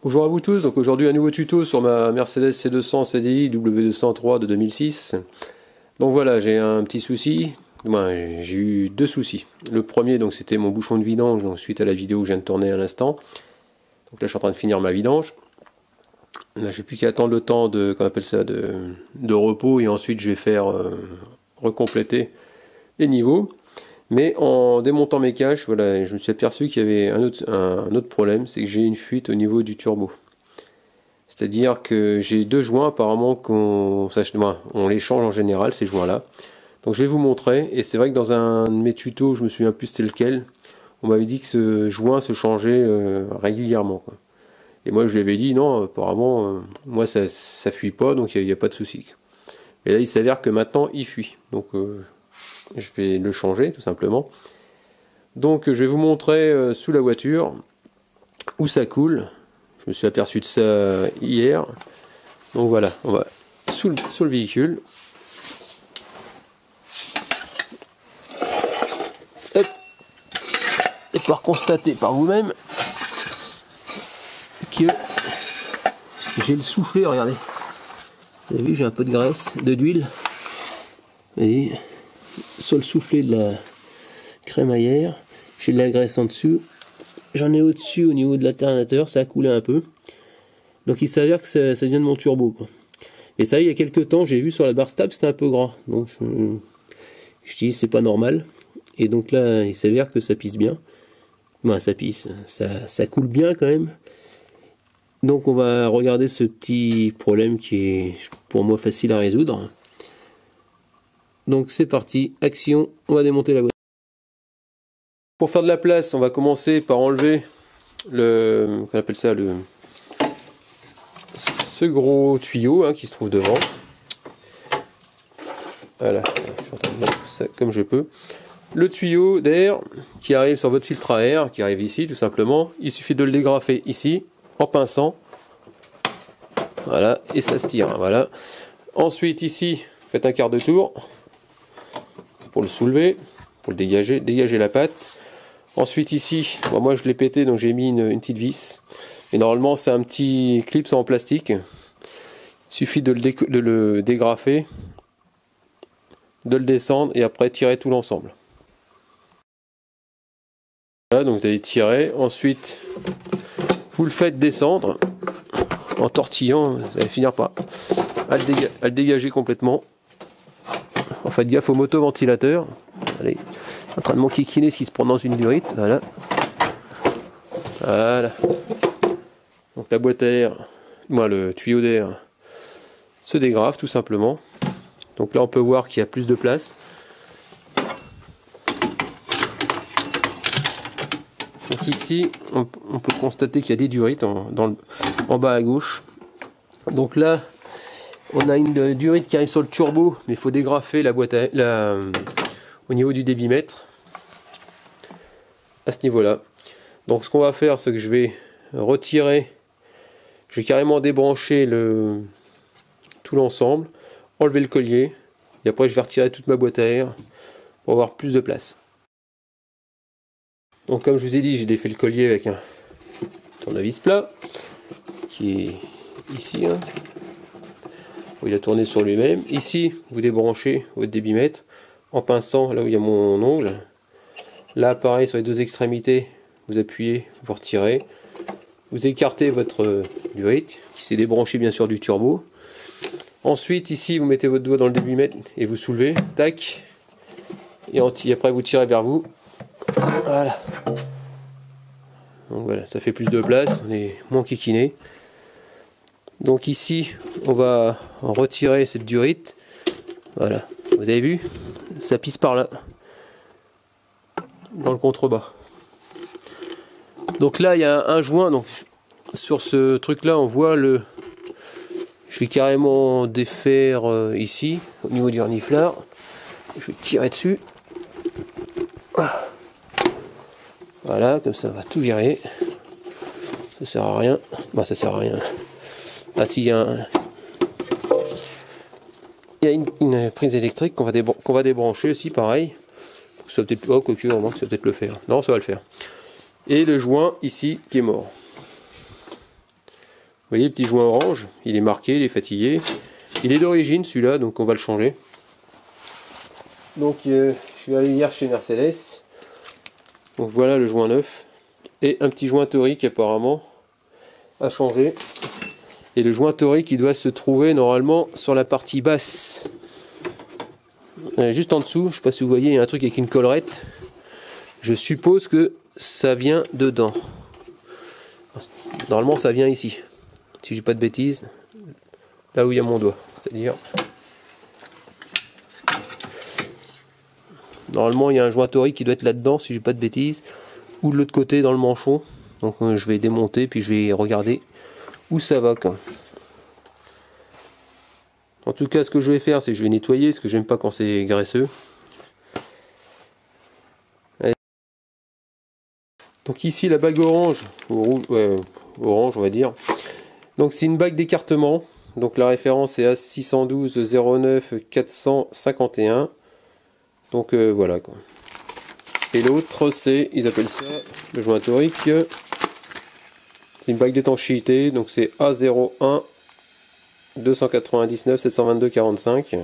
Bonjour à vous tous, donc aujourd'hui un nouveau tuto sur ma Mercedes C200 CDI W203 de 2006. Donc voilà, j'ai un petit souci, j'ai eu deux soucis. Le premier, donc c'était mon bouchon de vidange, donc suite à la vidéo que je viens de tourner à l'instant. Donc là je suis en train de finir ma vidange. Là j'ai plus qu'à attendre le temps de, qu'on appelle ça, de repos, et ensuite je vais faire recompléter les niveaux. Mais en démontant mes caches, voilà, je me suis aperçu qu'il y avait un autre problème, c'est que j'ai une fuite au niveau du turbo. C'est-à-dire que j'ai deux joints apparemment on les change en général, ces joints-là. Donc je vais vous montrer, et c'est vrai que dans un de mes tutos, je me souviens plus c'était lequel, on m'avait dit que ce joint se changeait régulièrement, quoi. Et moi je lui avais dit non, apparemment, moi ça fuit pas, donc il n'y a pas de souci. Et là il s'avère que maintenant il fuit. Donc je vais le changer tout simplement. Donc je vais vous montrer sous la voiture où ça coule. Je me suis aperçu de ça hier. Donc voilà, on va sous le véhicule. Hop. Et pouvoir constater par vous-même que j'ai le soufflet, regardez. Vous avez vu, j'ai un peu de graisse, d'huile. Vous voyez, sur le soufflet de la crémaillère, j'ai de la graisse en dessous. J'en ai au-dessus au niveau de l'alternateur, ça a coulé un peu. Donc il s'avère que ça vient de mon turbo, quoi. Et ça, il y a quelques temps, j'ai vu sur la barre stable, c'était un peu gras. Donc je dis, c'est pas normal. Et donc là, il s'avère que ça pisse bien. Ben, ça pisse, ça coule bien quand même. Donc on va regarder ce petit problème qui est pour moi facile à résoudre. Donc c'est parti, action, on va démonter la voiture. Pour faire de la place, on va commencer par enlever qu'on appelle ça ce gros tuyau qui se trouve devant. Voilà, je suis en train de mettre ça comme je peux. Le tuyau d'air qui arrive sur votre filtre à air, qui arrive ici tout simplement, il suffit de le dégrafer ici en pinçant. Voilà, et ça se tire. Voilà. Ensuite ici, faites un quart de tour pour le soulever, pour le dégager la patte. Ensuite ici, bon, moi je l'ai pété, donc j'ai mis une petite vis. Et normalement c'est un petit clip en plastique. Il suffit de le dégrafer, de le descendre et après tirer tout l'ensemble. Voilà, donc vous allez tirer. Ensuite, vous le faites descendre en tortillant. Vous allez finir par le dégager complètement. En faites gaffe au motoventilateur. Allez, en train de m'enquiquiner ce qui se prend dans une durite. Voilà. Voilà. Donc la boîte à air, le tuyau d'air se dégrafe tout simplement. Donc là on peut voir qu'il y a plus de place. Donc ici on peut constater qu'il y a des durites en bas à gauche. Donc là on a une durite qui arrive sur le turbo, mais il faut dégrafer la boîte au niveau du débitmètre à ce niveau là. Donc ce qu'on va faire, c'est que je vais retirer, je vais carrément débrancher tout l'ensemble, enlever le collier, et après je vais retirer toute ma boîte à air pour avoir plus de place. Donc comme je vous ai dit, j'ai défait le collier avec un tournevis plat qui est ici, où il a tourné sur lui-même. Ici vous débranchez votre débitmètre en pinçant là où il y a mon ongle. Là pareil, sur les deux extrémités, vous appuyez, vous retirez, vous écartez votre durite qui s'est débranché bien sûr du turbo. Ensuite ici vous mettez votre doigt dans le débitmètre et vous soulevez, tac, et après vous tirez vers vous. Voilà. Donc voilà, ça fait plus de place, on est moins kikiné. Donc ici on va retirer cette durite. Voilà, vous avez vu, ça pisse par là, dans le contrebas. Donc là il y a un joint, donc sur ce truc là on voit je vais carrément défaire ici au niveau du reniflard. Je vais tirer dessus. Voilà, comme ça on va tout virer. Ça sert à rien. Bah ça sert à rien. Ah si, il y a une prise électrique qu'on va débrancher aussi, pareil. Ça va peut-être, oh, quoique, on ça va peut-être le faire. Non, ça va le faire. Et le joint ici qui est mort. voyez, petit joint orange, il est marqué, il est fatigué. Il est d'origine celui-là, donc on va le changer. Donc je vais aller hier chez Mercedes. Donc voilà le joint neuf. Et un petit joint torique apparemment à changer. Et le joint torique, il doit se trouver normalement sur la partie basse. Juste en dessous, je ne sais pas si vous voyez, il y a un truc avec une collerette. Je suppose que ça vient dedans. Normalement ça vient ici. Si j'ai pas de bêtises. Là où il y a mon doigt. C'est-à-dire... Normalement il y a un joint torique qui doit être là-dedans si j'ai pas de bêtises. Ou de l'autre côté dans le manchon. Donc je vais démonter puis je vais regarder où ça va quand. En tout cas ce que je vais faire c'est que je vais nettoyer parce que j'aime pas quand c'est graisseux. Donc ici la bague orange, ou rouge, orange on va dire. Donc c'est une bague d'écartement. Donc la référence est à 612 09 451. Donc voilà quoi. Et l'autre c'est, ils appellent ça le joint torique. C'est une bague d'étanchéité, donc c'est A01 299 722 45.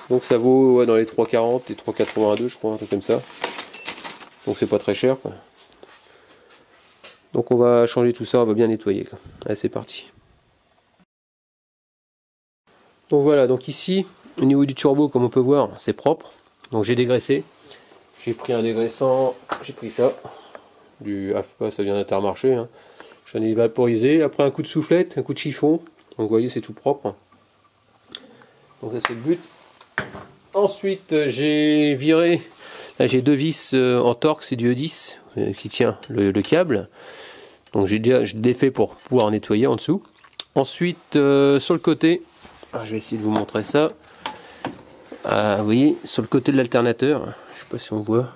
Donc ça vaut dans les 3,40 et 3,82 je crois, un truc comme ça. Donc c'est pas très cher quoi. Donc on va changer tout ça, on va bien nettoyer quoi. Allez c'est parti. Donc voilà, donc ici au niveau du turbo comme on peut voir c'est propre. Donc j'ai dégraissé. J'ai pris un dégraissant, j'ai pris ça. Du AFPA, ça vient d'Intermarché. Hein. J'en ai vaporisé. Après un coup de soufflette, un coup de chiffon. Donc vous voyez c'est tout propre. Donc ça c'est le but. Ensuite j'ai viré. Là j'ai deux vis en torque, c'est du E10 qui tient le câble. Donc j'ai déjà défait pour pouvoir nettoyer en dessous. Ensuite sur le côté, je vais essayer de vous montrer ça. Vous voyez sur le côté de l'alternateur, je sais pas si on voit.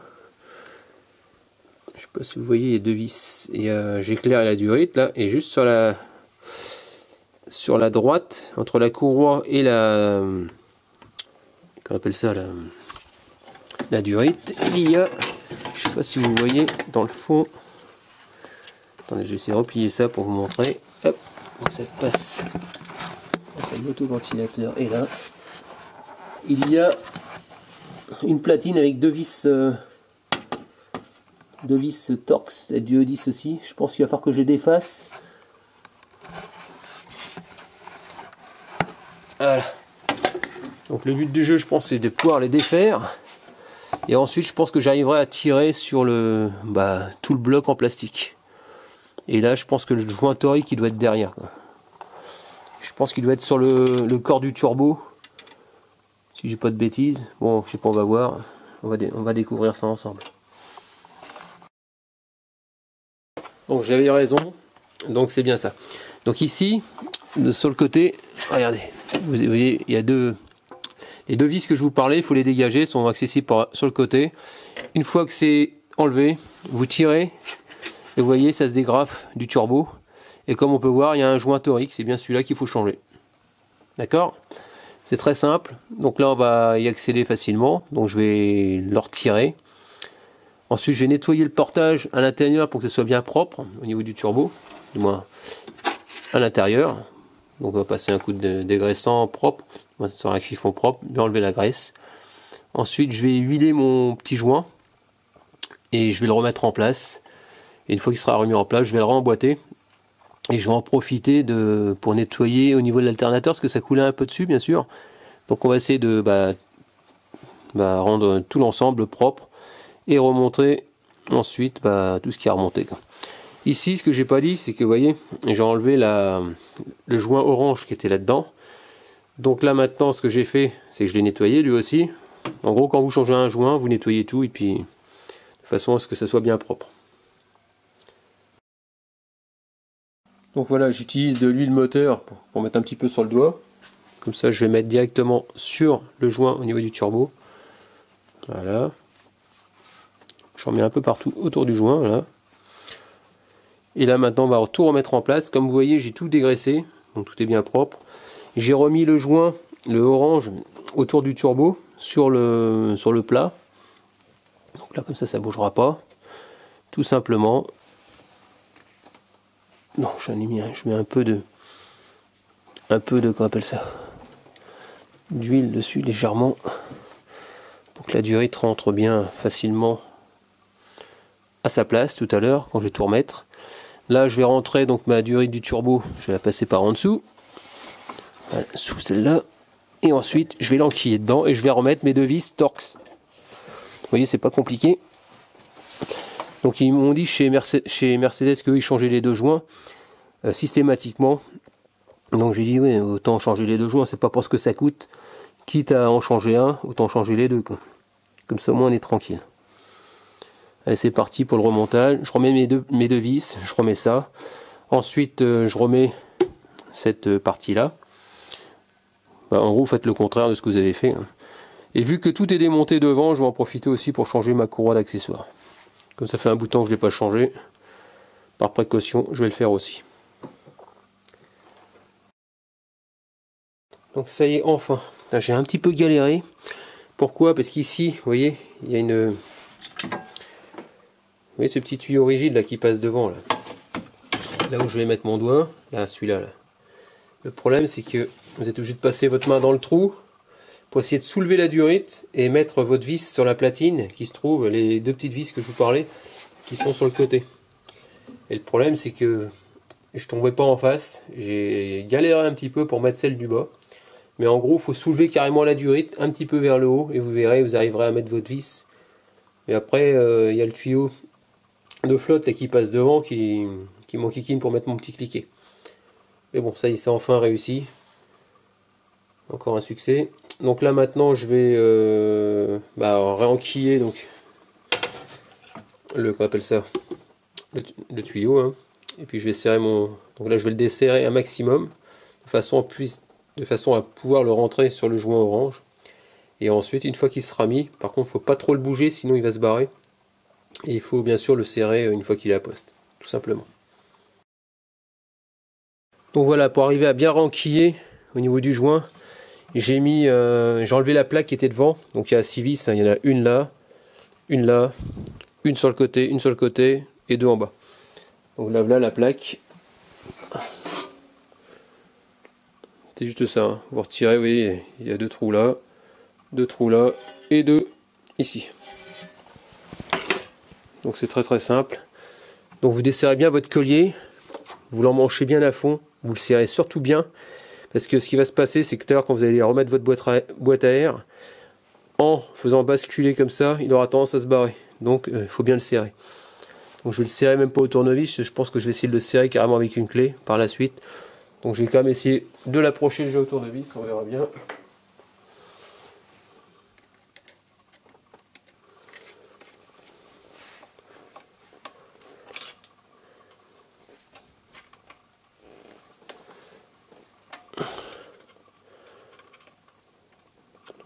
Je sais pas si vous voyez les deux vis. J'éclaire et la durite là, et juste sur la droite, entre la courroie et la, qu'on appelle ça la durite, il y a, je sais pas si vous voyez dans le fond. Attendez, j'essaie de replier ça pour vous montrer. Hop, ça passe. L'autoventilateur est là. Il y a une platine avec deux vis Torx, c'est du E10 aussi. Je pense qu'il va falloir que je les défasse. Voilà. Donc le but du jeu, je pense, c'est de pouvoir les défaire. Et ensuite, je pense que j'arriverai à tirer sur tout le bloc en plastique. Et là, je pense que le joint torique, il doit être derrière, quoi. Je pense qu'il doit être sur le corps du turbo. Si j'ai pas de bêtises. Bon, je sais pas, on va voir. On va découvrir ça ensemble. Donc j'avais raison. Donc c'est bien ça. Donc ici, sur le côté, regardez. Vous voyez, il y a les deux vis que je vous parlais, il faut les dégager, sont accessibles sur le côté. Une fois que c'est enlevé, vous tirez. Et vous voyez, ça se dégrafe du turbo. Et comme on peut voir, il y a un joint torique, c'est bien celui-là qu'il faut changer. D'accord? C'est très simple. Donc là, on va y accéder facilement. Donc je vais le retirer. Ensuite, je vais nettoyer le portage à l'intérieur pour que ce soit bien propre au niveau du turbo. Du moins, à l'intérieur. Donc on va passer un coup de dégraissant propre. Sur un chiffon propre, bien enlever la graisse. Ensuite, je vais huiler mon petit joint. Et je vais le remettre en place. Et une fois qu'il sera remis en place, je vais le remboîter. Et je vais en profiter pour nettoyer au niveau de l'alternateur, parce que ça coulait un peu dessus, bien sûr. Donc on va essayer de rendre tout l'ensemble propre. Et remonter ensuite tout ce qui a remonté. Ici, ce que j'ai pas dit, c'est que vous voyez, j'ai enlevé le joint orange qui était là-dedans. Donc là maintenant, ce que j'ai fait, c'est que je l'ai nettoyé lui aussi. En gros, quand vous changez un joint, vous nettoyez tout et puis de façon à ce que ça soit bien propre. Donc voilà, j'utilise de l'huile moteur pour mettre un petit peu sur le doigt. Comme ça, je vais mettre directement sur le joint au niveau du turbo. Voilà. J'en mets un peu partout autour du joint. Voilà. Et là maintenant, on va tout remettre en place. Comme vous voyez, j'ai tout dégraissé. Donc tout est bien propre. J'ai remis le joint, le orange, autour du turbo, sur le plat. Donc là, comme ça ne bougera pas. Tout simplement. Non, j'en ai mis un. Je mets un peu de qu'on appelle ça, d'huile dessus légèrement pour que la durite rentre bien facilement à sa place tout à l'heure quand je vais tout remettre. Là je vais rentrer donc ma durite du turbo, je vais la passer par en dessous, voilà, sous celle-là, et ensuite je vais l'enquiller dedans et je vais remettre mes deux vis Torx. Vous voyez, c'est pas compliqué. Donc ils m'ont dit chez Mercedes qu'ils changeaient les deux joints systématiquement. Donc j'ai dit oui, autant changer les deux joints, c'est pas pour ce que ça coûte, quitte à en changer un, autant changer les deux, quoi. Comme ça au moins on est tranquille. Allez, c'est parti pour le remontage. Je remets mes deux vis, je remets ça. Ensuite je remets cette partie là. En gros faites le contraire de ce que vous avez fait, hein. Et vu que tout est démonté devant, je vais en profiter aussi pour changer ma courroie d'accessoires. Comme ça fait un bout de temps que je ne l'ai pas changé, par précaution je vais le faire aussi. Donc ça y est, enfin, j'ai un petit peu galéré. Pourquoi? Parce qu'ici, vous voyez, il y a une... Vous voyez ce petit tuyau rigide là qui passe devant, là où je vais mettre mon doigt, là, celui-là. Là. Le problème c'est que vous êtes obligé de passer votre main dans le trou pour essayer de soulever la durite et mettre votre vis sur la platine qui se trouve, les deux petites vis que je vous parlais, qui sont sur le côté. Et le problème c'est que je tombais pas en face, j'ai galéré un petit peu pour mettre celle du bas. Mais en gros, il faut soulever carrément la durite un petit peu vers le haut et vous verrez, vous arriverez à mettre votre vis. Mais après, il y a le tuyau de flotte là, qui passe devant qui m'enquiquine pour mettre mon petit cliquet. Mais bon, ça y est, c'est enfin réussi. Encore un succès. Donc là maintenant, je vais réenquiller donc qu'on appelle ça le tuyau. Hein. Et puis je vais serrer mon. Donc là, je vais le desserrer un maximum de façon à pouvoir le rentrer sur le joint orange. Et ensuite, une fois qu'il sera mis, par contre, il ne faut pas trop le bouger, sinon il va se barrer. Et il faut bien sûr le serrer une fois qu'il est à poste, tout simplement. Donc voilà, pour arriver à bien renquiller au niveau du joint, j'ai enlevé la plaque qui était devant. Donc il y a 6 vis, hein, il y en a une là, une sur le côté et deux en bas. Donc là, voilà la plaque. C'est juste ça, hein. Vous retirez, vous voyez, il y a deux trous là et deux ici. Donc c'est très simple. Donc vous desserrez bien votre collier, vous l'emmanchez bien à fond, vous le serrez surtout bien, parce que ce qui va se passer, c'est que tout à l'heure quand vous allez remettre votre boîte à air, en faisant basculer comme ça, il aura tendance à se barrer. Donc il faut bien le serrer. Donc je vais le serrer même pas au tournevis, je pense que je vais essayer de le serrer carrément avec une clé par la suite. Donc je vais quand même essayer de l'approcher déjà au tournevis, on verra bien.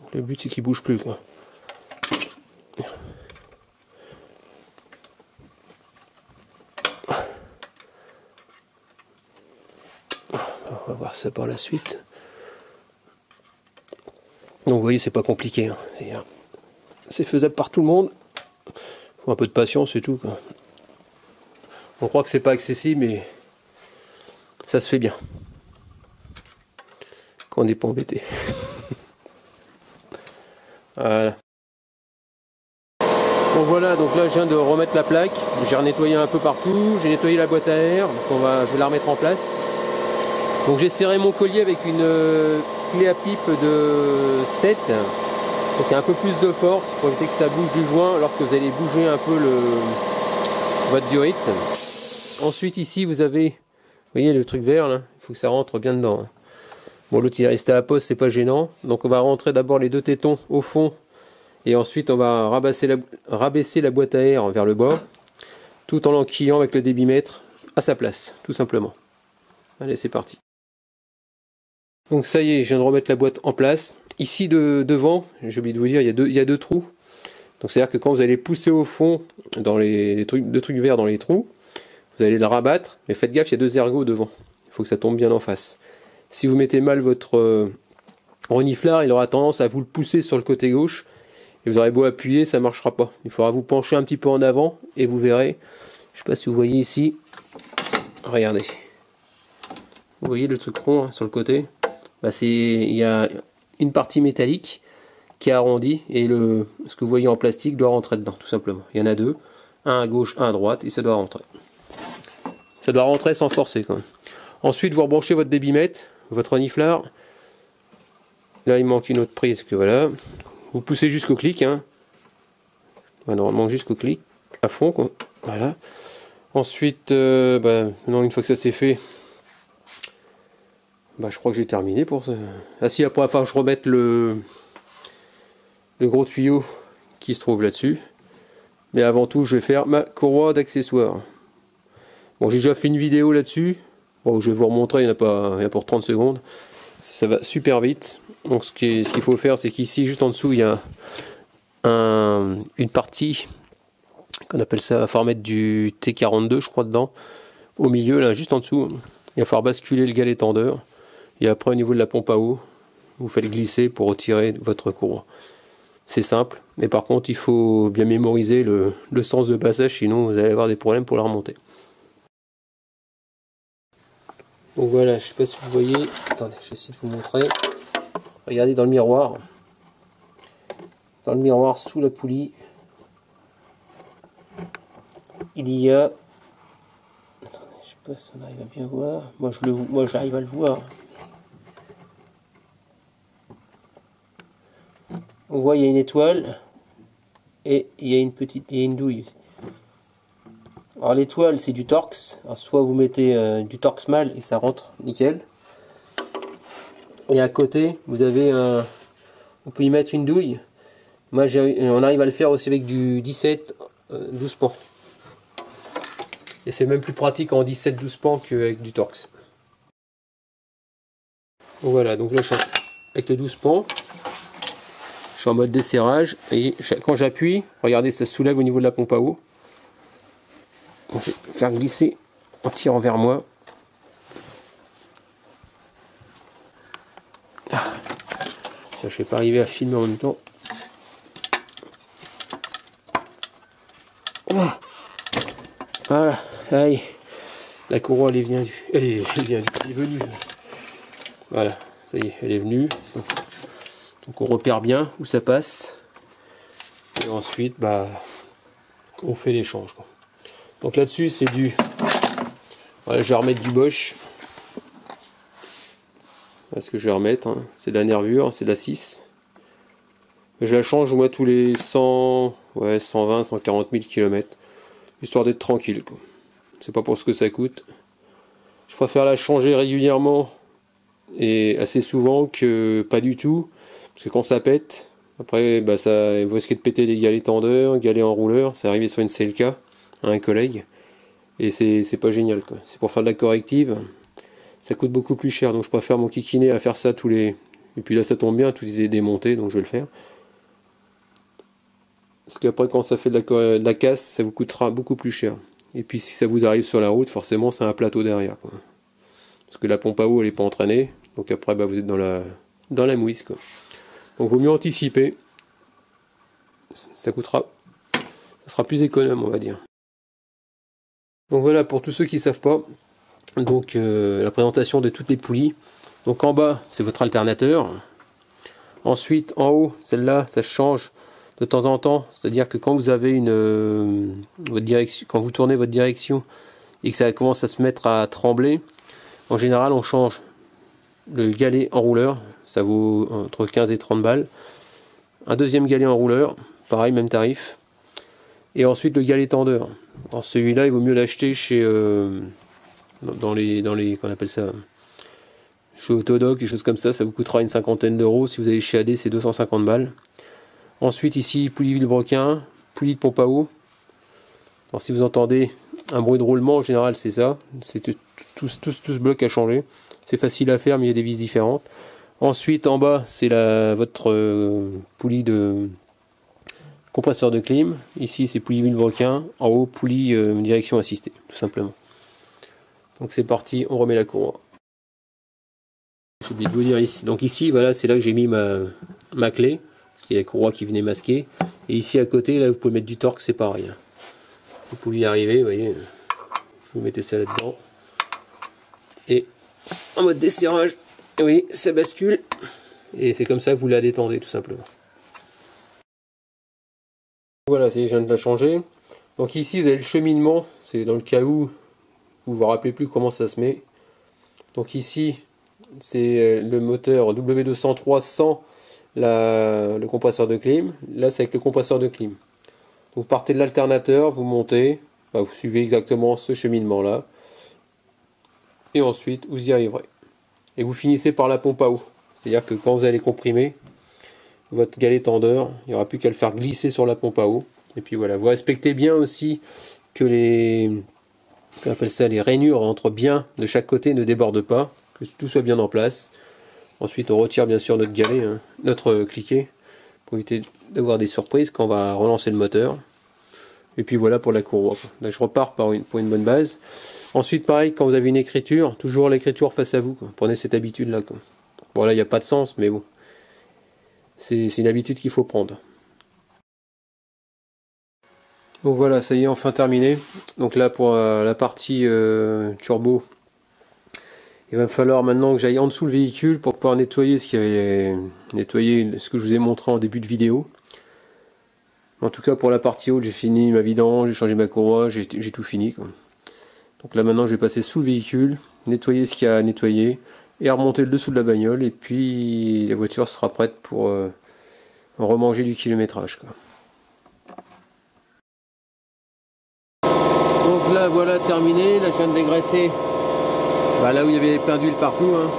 Donc, le but c'est qu'il bouge plus, quoi. On va voir ça par la suite. Donc vous voyez, c'est pas compliqué, hein. C'est faisable par tout le monde. Faut un peu de patience, c'est tout, quoi. On croit que c'est pas accessible, mais ça se fait bien quand on n'est pas embêté. Voilà. Donc voilà, donc là je viens de remettre la plaque, j'ai renettoyé un peu partout, j'ai nettoyé la boîte à air, donc je vais la remettre en place. Donc j'ai serré mon collier avec une clé à pipe de 7, donc il y a un peu plus de force pour éviter que ça bouge du joint lorsque vous allez bouger un peu votre durite. Ensuite ici vous avez, vous voyez le truc vert là, il faut que ça rentre bien dedans. Bon, l'autre il est resté à la poste, c'est pas gênant. Donc on va rentrer d'abord les deux tétons au fond et ensuite on va rabaisser la boîte à air vers le bas tout en l'enquillant avec le débitmètre à sa place, tout simplement. Allez, c'est parti. Donc ça y est, je viens de remettre la boîte en place. Ici devant, j'ai oublié de vous dire, il y a deux trous. Donc c'est à dire que quand vous allez pousser au fond dans deux trucs verts dans les trous, vous allez le rabattre, mais faites gaffe, il y a deux ergots devant. Il faut que ça tombe bien en face. Si vous mettez mal votre reniflard, il aura tendance à vous le pousser sur le côté gauche. Et vous aurez beau appuyer, ça ne marchera pas. Il faudra vous pencher un petit peu en avant et vous verrez. Je ne sais pas si vous voyez ici. regardez. Vous voyez le truc rond hein, sur le côté, bah, il y a une partie métallique qui est arrondie et ce que vous voyez en plastique doit rentrer dedans, tout simplement. Il y en a deux, un à gauche, un à droite, et ça doit rentrer. Ça doit rentrer sans forcer quand même. Ensuite, vous rebranchez votre débitmètre, votre reniflard. Là, il manque une autre prise que voilà. Vous poussez jusqu'au clic, hein. Normalement jusqu'au clic, à fond, quoi. Voilà. Ensuite, maintenant, une fois que ça c'est fait, je crois que j'ai terminé pour ça. Ah si, après, je remette le gros tuyau qui se trouve là-dessus. Mais avant tout, je vais faire ma courroie d'accessoires. Bon, j'ai déjà fait une vidéo là-dessus. Bon, je vais vous remontrer, il y en a pour 30 secondes. Ça va super vite. Donc ce qu'il faut faire, c'est qu'ici, juste en dessous, il y a une partie qu'on appelle ça, il va falloir mettre du T42, je crois, dedans. Au milieu, là, juste en dessous, il va falloir basculer le galet tendeur. Et après, au niveau de la pompe à eau, vous faites glisser pour retirer votre courroie. C'est simple, mais par contre, il faut bien mémoriser le sens de passage, sinon vous allez avoir des problèmes pour la remonter. Donc voilà, je ne sais pas si vous voyez. Attendez, j'essaie de vous montrer. Regardez dans le miroir. Dans le miroir, sous la poulie, il y a... Attendez, je ne sais pas si on arrive à bien voir. Moi, j'arrive à le voir. On voit, il y a une étoile et il y a une douille. Alors l'étoile, c'est du Torx. Alors, soit vous mettez du Torx mâle et ça rentre nickel. Et à côté, vous avez on peut y mettre une douille. Moi, on arrive à le faire aussi avec du 17-12 pans. Et c'est même plus pratique en 17-12 pans qu'avec du Torx. Donc voilà, donc là, je suis avec le 12 pans. Je suis en mode desserrage. Et quand j'appuie, regardez, ça se soulève au niveau de la pompe à eau. Donc, je vais faire glisser en tirant vers moi. Ça, je ne vais pas arriver à filmer en même temps. Voilà, allez, la courroie elle est venue. Voilà, ça y est, elle est venue. Donc on repère bien où ça passe. Et ensuite, on fait l'échange. Donc là-dessus, c'est du... Voilà, je vais remettre du Bosch. Voilà ce que je vais remettre. Hein. C'est de la nervure, c'est de la 6. Je la change moi tous les 100, 120, 140 000 km. Histoire d'être tranquille. C'est pas pour ce que ça coûte. Je préfère la changer régulièrement et assez souvent que pas du tout. Parce que quand ça pète, après ça vous risquez de péter des galets tendeurs, galets enrouleurs. C'est arrivé sur une CLK à un collègue. Et c'est pas génial. C'est pour faire de la corrective. Ça coûte beaucoup plus cher. Donc je préfère mon kikiné à faire ça tous les... Et puis là ça tombe bien, tout est démonté, donc je vais le faire. Parce qu'après quand ça fait de la casse, ça vous coûtera beaucoup plus cher. Et puis si ça vous arrive sur la route, forcément c'est un plateau derrière. Parce que la pompe à eau elle n'est pas entraînée. Donc après vous êtes dans la mouise. Donc vaut mieux anticiper. Ça sera plus économe on va dire. Donc voilà pour tous ceux qui ne savent pas. Donc la présentation de toutes les poulies. Donc en bas c'est votre alternateur. Ensuite en haut, celle-là, ça change de temps en temps, c'est-à-dire que quand vous avez votre direction, quand vous tournez votre direction et que ça commence à se mettre à trembler, en général on change le galet enrouleur, ça vaut entre 15 et 30 balles. Un deuxième galet enrouleur, pareil, même tarif. Et ensuite le galet tendeur. Alors celui-là, il vaut mieux l'acheter chez dans les qu'on appelle ça, chez Autodoc, des choses comme ça vous coûtera une cinquantaine d'euros. Si vous allez chez AD, c'est 250 balles. Ensuite ici, poulie vilebrequin, poulie de pompe à eau. Alors si vous entendez un bruit de roulement, en général c'est ça. C'est tout ce bloc à changer. C'est facile à faire, mais il y a des vis différentes. Ensuite en bas, c'est votre poulie de compresseur de clim. Ici c'est poulie vilebrequin. En haut, poulie direction assistée, tout simplement. Donc c'est parti, on remet la courroie. J'ai oublié de vous dire ici. Donc ici, voilà, c'est là que j'ai mis ma clé. Parce qu'il y a la courroie qui venait masquer. Et ici à côté, là, vous pouvez mettre du Torx, c'est pareil. Vous pouvez y arriver, vous voyez. Vous mettez ça là-dedans. Et en mode desserrage, oui, ça bascule. Et c'est comme ça que vous la détendez tout simplement. Voilà, je viens de la changer. Donc ici vous avez le cheminement, c'est dans le cas où vous vous rappelez plus comment ça se met. Donc ici c'est le moteur W203 sans le compresseur de clim. Là c'est avec le compresseur de clim. Vous partez de l'alternateur, vous montez, vous suivez exactement ce cheminement là. Et ensuite vous y arriverez. Et vous finissez par la pompe à eau. C'est-à-dire que quand vous allez comprimer votre galet tendeur, il n'y aura plus qu'à le faire glisser sur la pompe à eau. Et puis voilà, vous respectez bien aussi que les rainures entre bien de chaque côté ne débordent pas, que tout soit bien en place. Ensuite on retire bien sûr notre galet, notre cliquet, pour éviter d'avoir des surprises quand on va relancer le moteur. Et puis voilà pour la courroie. Là je repars pour une bonne base. Ensuite pareil, quand vous avez une écriture, toujours l'écriture face à vous, quoi. Prenez cette habitude là. Bon là il n'y a pas de sens, mais bon. C'est une habitude qu'il faut prendre. Donc voilà, ça y est, enfin terminé. Donc là pour la partie turbo, il va falloir maintenant que j'aille en dessous le véhicule pour pouvoir nettoyer ce que je vous ai montré en début de vidéo. En tout cas pour la partie haute, j'ai fini ma vidange, j'ai changé ma courroie, j'ai tout fini, quoi. Donc là maintenant je vais passer sous le véhicule, nettoyer ce qu'il y a à nettoyer, et remonter le dessous de la bagnole, et puis la voiture sera prête pour remanger du kilométrage, quoi. Donc là voilà terminé, là je viens de dégraisser là où il y avait plein d'huile partout, hein.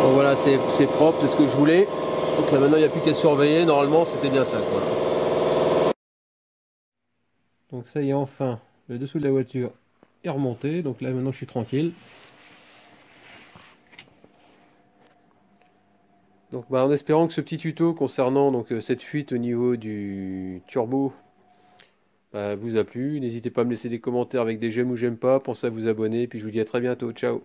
Donc voilà, c'est propre, c'est ce que je voulais. Donc là maintenant il n'y a plus qu'à surveiller, normalement c'était bien ça, quoi. Donc ça y est, enfin le dessous de la voiture est remonté, donc là maintenant je suis tranquille. Donc en espérant que ce petit tuto concernant cette fuite au niveau du turbo vous a plu. N'hésitez pas à me laisser des commentaires avec des j'aime ou j'aime pas, pensez à vous abonner, et puis je vous dis à très bientôt, ciao.